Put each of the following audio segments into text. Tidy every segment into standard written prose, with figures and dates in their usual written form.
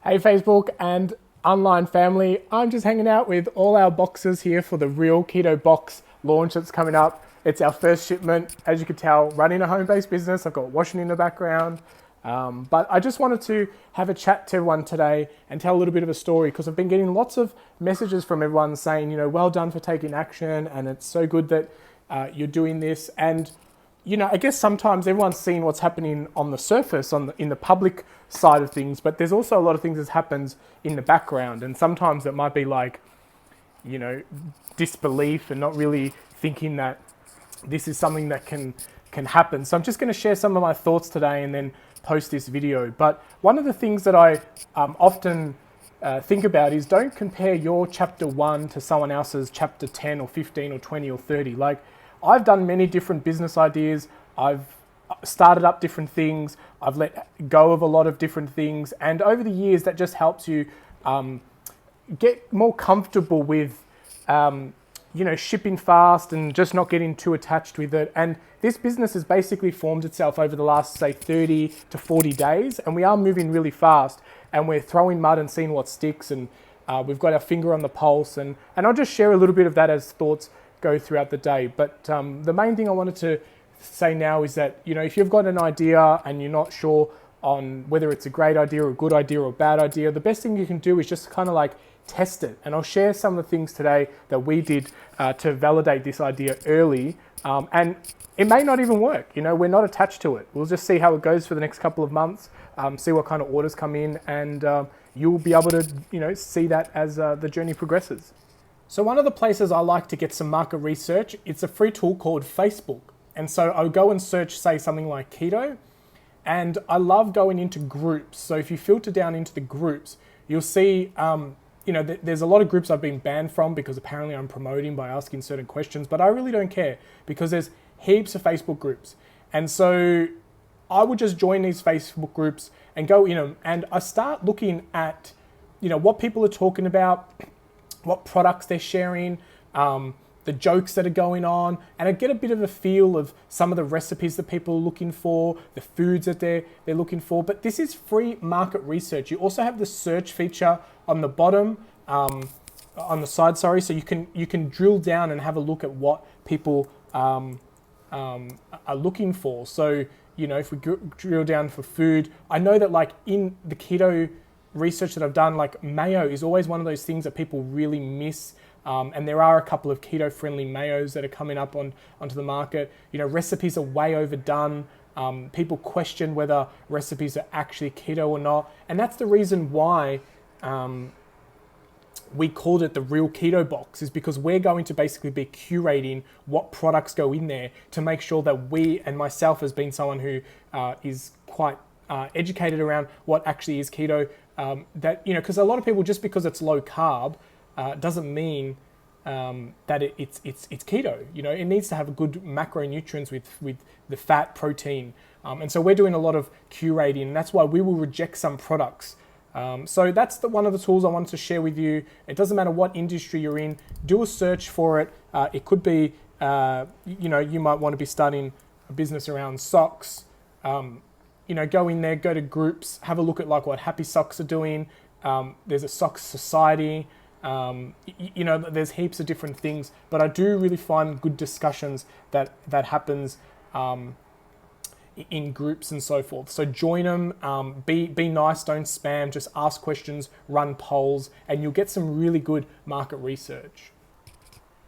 Hey Facebook and online family, I'm just hanging out with all our boxes here for the Real Keto Box launch that's coming up. It's our first shipment, as you can tell, running a home-based business. I've got washing in the background. But I just wanted to have a chat to everyone today and tell a little bit of a story because I've been getting lots of messages from everyone saying, well done for taking action and it's so good that you're doing this. And I guess sometimes everyone's seeing what's happening on the surface, in the public side of things, but there's also a lot of things that happens in the background. And sometimes it might be like, disbelief and not really thinking that this is something that can happen. So I'm just going to share some of my thoughts today and then post this video. But one of the things that I often think about is don't compare your chapter 1 to someone else's chapter 10 or 15 or 20 or 30. Like, I've done many different business ideas. I've started up different things. I've let go of a lot of different things. And over the years, that just helps you get more comfortable with, shipping fast and just not getting too attached with it. And this business has basically formed itself over the last, say, 30 to 40 days. And we are moving really fast. And we're throwing mud and seeing what sticks. And we've got our finger on the pulse. And I'll just share a little bit of that as thoughts go throughout the day. But the main thing I wanted to say now is that, if you've got an idea and you're not sure on whether it's a great idea or a good idea or a bad idea, the best thing you can do is just kind of like test it. And I'll share some of the things today that we did to validate this idea early. And it may not even work. We're not attached to it. We'll just see how it goes for the next couple of months, see what kind of orders come in, and you'll be able to, see that as the journey progresses. So one of the places I like to get some market research, it's a free tool called Facebook. And so I'll go and search, say, something like keto, and I love going into groups. So if you filter down into the groups, you'll see, there's a lot of groups I've been banned from because apparently I'm promoting by asking certain questions, but I really don't care because there's heaps of Facebook groups. And so I would just join these Facebook groups and go, and I start looking at, what people are talking about, what products they're sharing, the jokes that are going on, and I get a bit of a feel of some of the recipes that people are looking for, the foods that they're looking for. But this is free market research. You also have the search feature on the bottom, on the side, sorry, so you can drill down and have a look at what people are looking for. So, if we drill down for food, I know that like in the keto research that I've done, like mayo is always one of those things that people really miss. And there are a couple of keto-friendly mayos that are coming up onto the market. Recipes are way overdone. People question whether recipes are actually keto or not. And that's the reason why we called it the Real Keto Box, is because we're going to basically be curating what products go in there to make sure that we, and myself as being someone who is quite educated around what actually is keto, because a lot of people, just because it's low carb, doesn't mean that it's keto. It needs to have good macronutrients with the fat, protein, and so we're doing a lot of curating, and that's why we will reject some products. So that's one of the tools I wanted to share with you. It doesn't matter what industry you're in. Do a search for it. It could be, you might want to be starting a business around socks. Go in there, go to groups, have a look at like what Happy Socks are doing. There's a Socks Society. There's heaps of different things, but I do really find good discussions that happens in groups and so forth. So join them, be nice, don't spam, just ask questions, run polls, and you'll get some really good market research.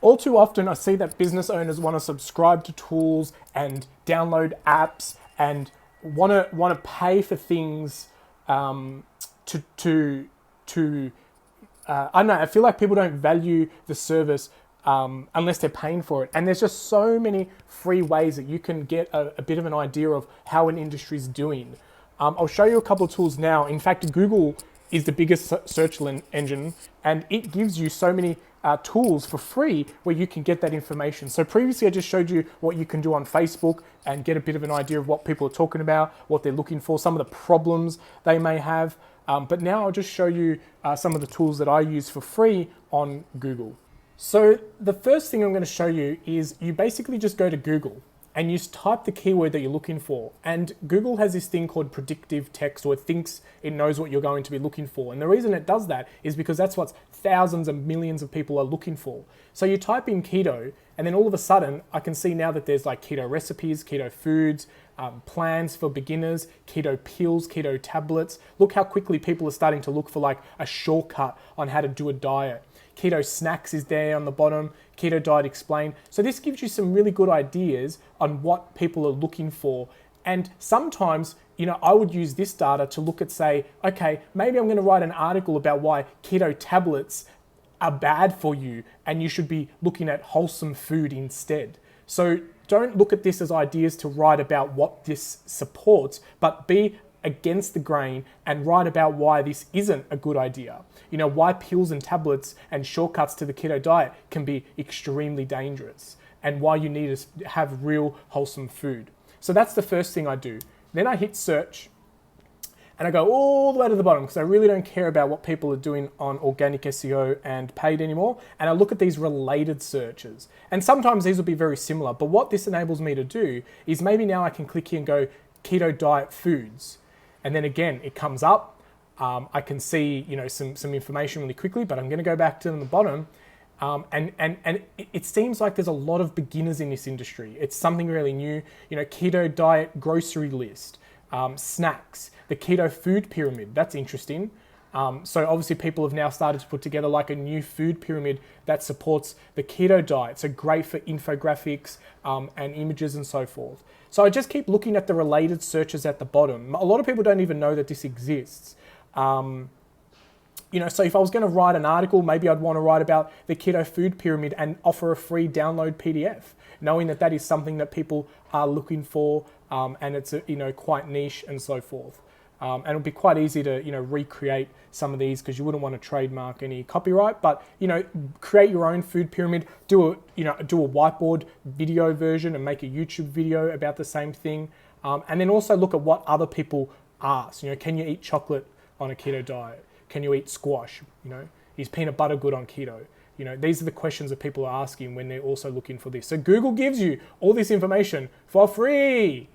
All too often, I see that business owners want to subscribe to tools and download apps and want to pay for things I don't know, I feel like people don't value the service unless they're paying for it. And there's just so many free ways that you can get a bit of an idea of how an industry is doing. I'll show you a couple of tools now. In fact, Google is the biggest search engine, and it gives you so many tools for free where you can get that information. So previously I just showed you what you can do on Facebook and get a bit of an idea of what people are talking about, what they're looking for, some of the problems they may have. But now I'll just show you some of the tools that I use for free on Google. So the first thing I'm going to show you is you basically just go to Google and you type the keyword that you're looking for. And Google has this thing called predictive text, or it thinks it knows what you're going to be looking for. And the reason it does that is because that's what thousands and millions of people are looking for. So you type in keto, and then all of a sudden, I can see now that there's like keto recipes, keto foods, plans for beginners, keto pills, keto tablets. Look how quickly people are starting to look for like a shortcut on how to do a diet. Keto snacks is there on the bottom, keto diet explained. So this gives you some really good ideas on what people are looking for. And sometimes, I would use this data to look at, say, okay, maybe I'm going to write an article about why keto tablets are bad for you and you should be looking at wholesome food instead. So don't look at this as ideas to write about what this supports, but be against the grain and write about why this isn't a good idea. Why pills and tablets and shortcuts to the keto diet can be extremely dangerous, and why you need to have real wholesome food. So that's the first thing I do. Then I hit search and I go all the way to the bottom because I really don't care about what people are doing on organic SEO and paid anymore. And I look at these related searches. And sometimes these will be very similar, but what this enables me to do is maybe now I can click here and go keto diet foods. And then again, it comes up. I can see, some information really quickly, but I'm going to go back to the bottom. And it seems like there's a lot of beginners in this industry. It's something really new. Keto diet grocery list, snacks, the keto food pyramid. That's interesting. So obviously people have now started to put together like a new food pyramid that supports the keto diet. So great for infographics and images and so forth. So I just keep looking at the related searches at the bottom. A lot of people don't even know that this exists. So if I was going to write an article, maybe I'd want to write about the keto food pyramid and offer a free download PDF, knowing that that is something that people are looking for, and it's quite niche and so forth. And it'll be quite easy to recreate some of these because you wouldn't want to trademark any copyright. But create your own food pyramid. Do a whiteboard video version and make a YouTube video about the same thing. And then also look at what other people ask. Can you eat chocolate on a keto diet? Can you eat squash? Is peanut butter good on keto? These are the questions that people are asking when they're also looking for this. So Google gives you all this information for free.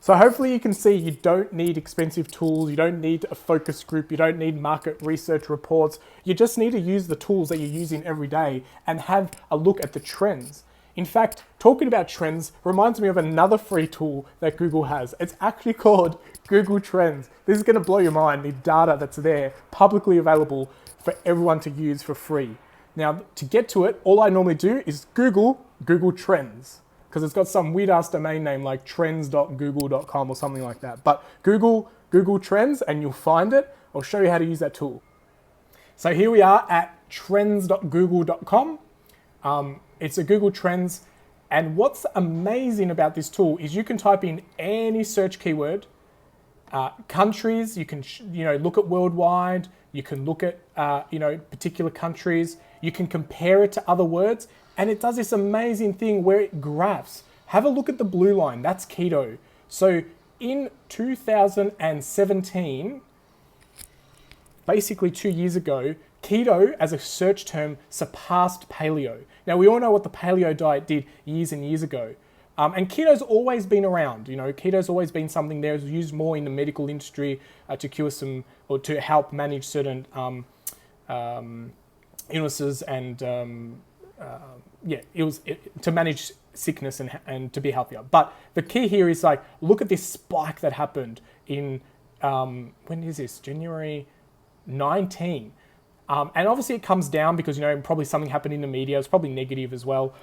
So hopefully you can see you don't need expensive tools, you don't need a focus group, you don't need market research reports. You just need to use the tools that you're using every day and have a look at the trends. In fact, talking about trends reminds me of another free tool that Google has. It's actually called Google Trends. This is going to blow your mind, the data that's there, publicly available for everyone to use for free. Now, to get to it, all I normally do is Google Trends, because it's got some weird ass domain name like trends.google.com or something like that. But Google Trends and you'll find it. I'll show you how to use that tool. So here we are at trends.google.com. It's a Google Trends. And what's amazing about this tool is you can type in any search keyword, countries, you can look at worldwide, you can look at particular countries, you can compare it to other words, and it does this amazing thing where it graphs. Have a look at the blue line, that's keto. So in 2017, basically 2 years ago, keto as a search term surpassed paleo. Now we all know what the paleo diet did years and years ago. And keto's always been around. Keto's always been something that is used more in the medical industry to cure some, or to help manage certain illnesses and to manage sickness and to be healthier. But the key here is look at this spike that happened in, when is this? January 19. And obviously it comes down because, probably something happened in the media. It's probably negative as well,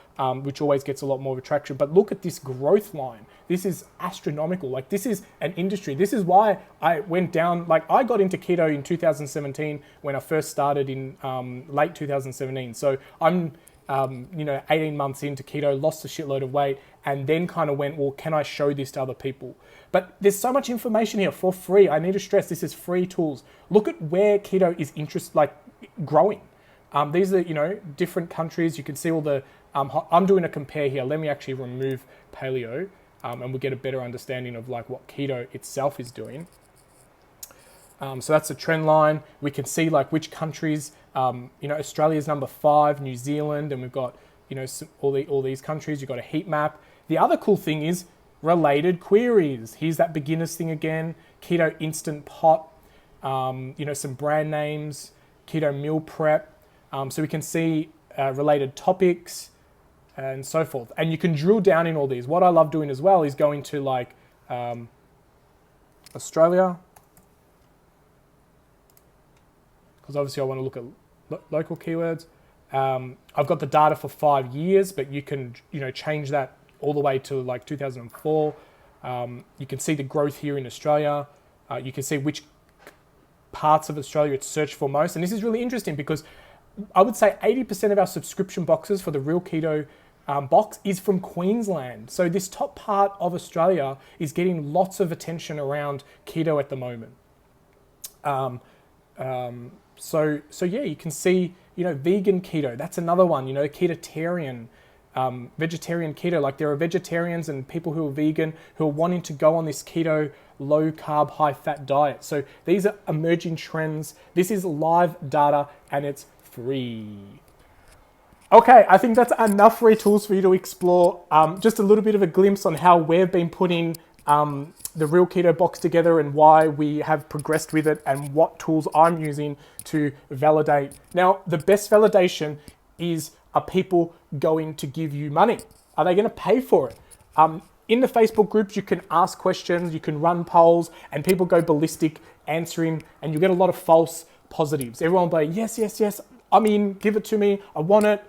which always gets a lot more of attraction. But look at this growth line. This is astronomical. This is an industry. This is why I went down, I got into keto in 2017 when I first started in late 2017. So I'm, 18 months into keto, lost a shitload of weight, and then kind of went, well, can I show this to other people? But there's so much information here for free. I need to stress this is free tools. Look at where keto is growing. These are, different countries. You can see all the, I'm doing a compare here. Let me actually remove paleo and we'll get a better understanding of what keto itself is doing. So that's the trend line. We can see which countries, Australia's number 5, New Zealand, and we've got, all these countries. You've got a heat map. The other cool thing is related queries. Here's that beginners thing again, keto instant pot, some brand names, keto meal prep. So we can see related topics and so forth. And you can drill down in all these. What I love doing as well is going to like Australia, because obviously I want to look at local keywords. I've got the data for 5 years, but you can change that all the way to like 2004. You can see the growth here in Australia. You can see which parts of Australia it's searched for most. And this is really interesting because I would say 80% of our subscription boxes for the Real Keto box is from Queensland. So this top part of Australia is getting lots of attention around keto at the moment. So yeah, you can see, vegan keto, that's another one, ketotarian, vegetarian keto. Like there are vegetarians and people who are vegan who are wanting to go on this keto, low carb, high fat diet. So these are emerging trends. This is live data and it's free. Okay, I think that's enough free tools for you to explore. Just a little bit of a glimpse on how we've been putting the Real Keto box together and why we have progressed with it and what tools I'm using to validate. Now, the best validation is, are people going to give you money? Are they going to pay for it? In the Facebook groups, you can ask questions, you can run polls, and people go ballistic answering, and you get a lot of false positives. Everyone will be, yes, yes, yes, I'm in, give it to me, I want it,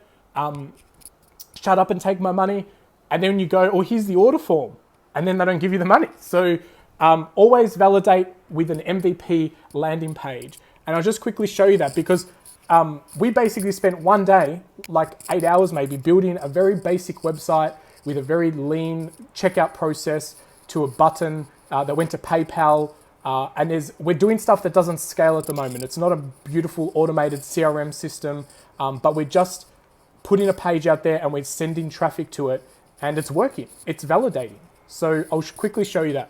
shut up and take my money. And then you go, oh, here's the order form. And then they don't give you the money. So always validate with an MVP landing page. And I'll just quickly show you that because we basically spent one day, like 8 hours maybe, building a very basic website with a very lean checkout process to a button that went to PayPal. And we're doing stuff that doesn't scale at the moment. It's not a beautiful automated CRM system, but we're just putting a page out there and we're sending traffic to it and it's working. It's validating. So I'll quickly show you that.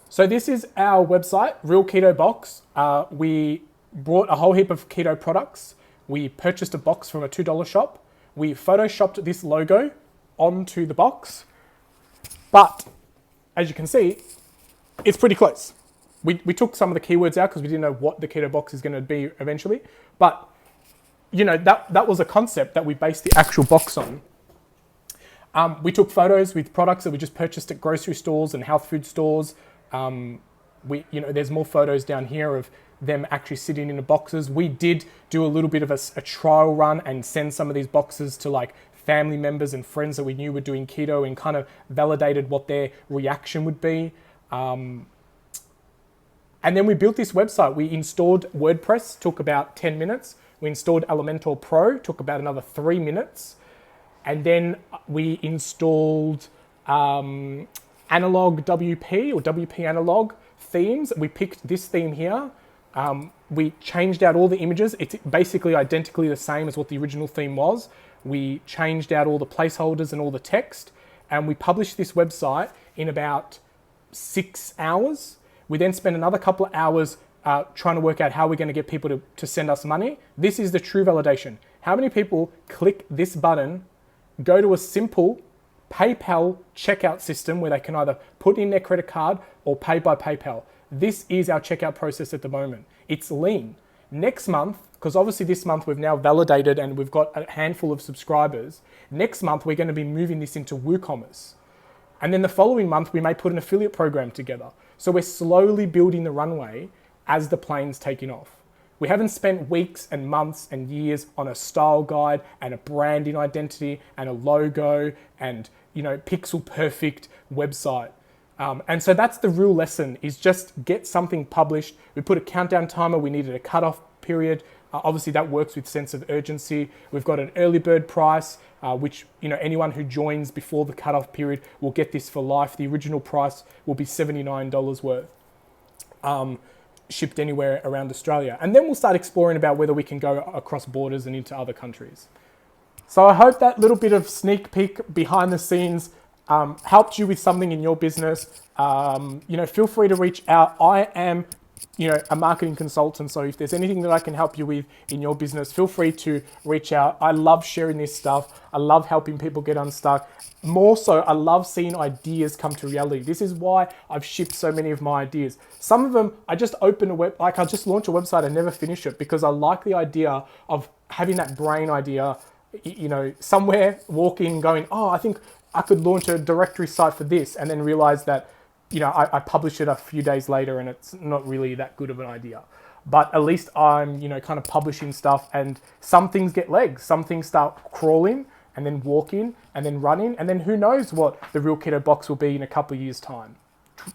So this is our website, Real Keto Box. We brought a whole heap of keto products. We purchased a box from a $2 shop. We photoshopped this logo onto the box. But as you can see, it's pretty close. We took some of the keywords out because we didn't know what the keto box is going to be eventually. But that was a concept that we based the actual box on. We took photos with products that we just purchased at grocery stores and health food stores. There's more photos down here of them actually sitting in the boxes. We did do a little bit of a trial run and send some of these boxes to like family members and friends that we knew were doing keto and kind of validated what their reaction would be. And then we built this website. We installed WordPress, took about 10 minutes. We installed Elementor Pro, took about another 3 minutes. And then we installed analog WP or WP analog themes. We picked this theme here. We changed out all the images. It's basically identically the same as what the original theme was. We changed out all the placeholders and all the text. And we published this website in about 6 hours. We then spent another couple of hours trying to work out how we're going to get people to send us money. This is the true validation. How many people click this button, go to a simple PayPal checkout system where they can either put in their credit card or pay by PayPal. This is our checkout process at the moment. It's lean. Next month, because obviously this month we've now validated and we've got a handful of subscribers, next month we're going to be moving this into WooCommerce. And then the following month we may put an affiliate program together. So we're slowly building the runway as the plane's taking off. We haven't spent weeks and months and years on a style guide and a branding identity and a logo and, pixel perfect website. And so that's the real lesson, is just get something published. We put a countdown timer. We needed a cutoff period. Obviously that works with sense of urgency. We've got an early bird price, which, anyone who joins before the cutoff period will get this for life. The original price will be $79 worth. Shipped anywhere around Australia. And then we'll start exploring about whether we can go across borders and into other countries. So I hope that little bit of sneak peek behind the scenes helped you with something in your business. Feel free to reach out. I am a marketing consultant. So if there's anything that I can help you with in your business, feel free to reach out. I love sharing this stuff. I love helping people get unstuck. More so, I love seeing ideas come to reality. This is why I've shipped so many of my ideas. Some of them, I just open I just launch a website and never finish it because I like the idea of having that brain idea, somewhere walking, going, oh, I think I could launch a directory site for this, and then realize that I publish it a few days later and it's not really that good of an idea. But at least I'm, kind of publishing stuff, and some things get legs. Some things start crawling and then walking and then running. And then who knows what the Real Keto Box will be in a couple of years' time,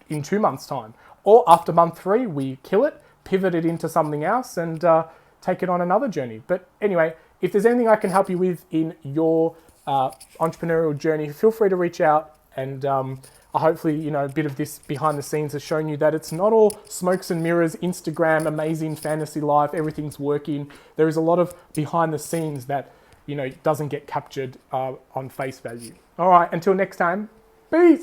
in 2 months' time. Or after month 3, we kill it, pivot it into something else, and take it on another journey. But anyway, if there's anything I can help you with in your entrepreneurial journey, feel free to reach out. And hopefully, a bit of this behind the scenes has shown you that it's not all smokes and mirrors, Instagram, amazing fantasy life, everything's working. There is a lot of behind the scenes that, doesn't get captured on face value. All right, until next time, peace.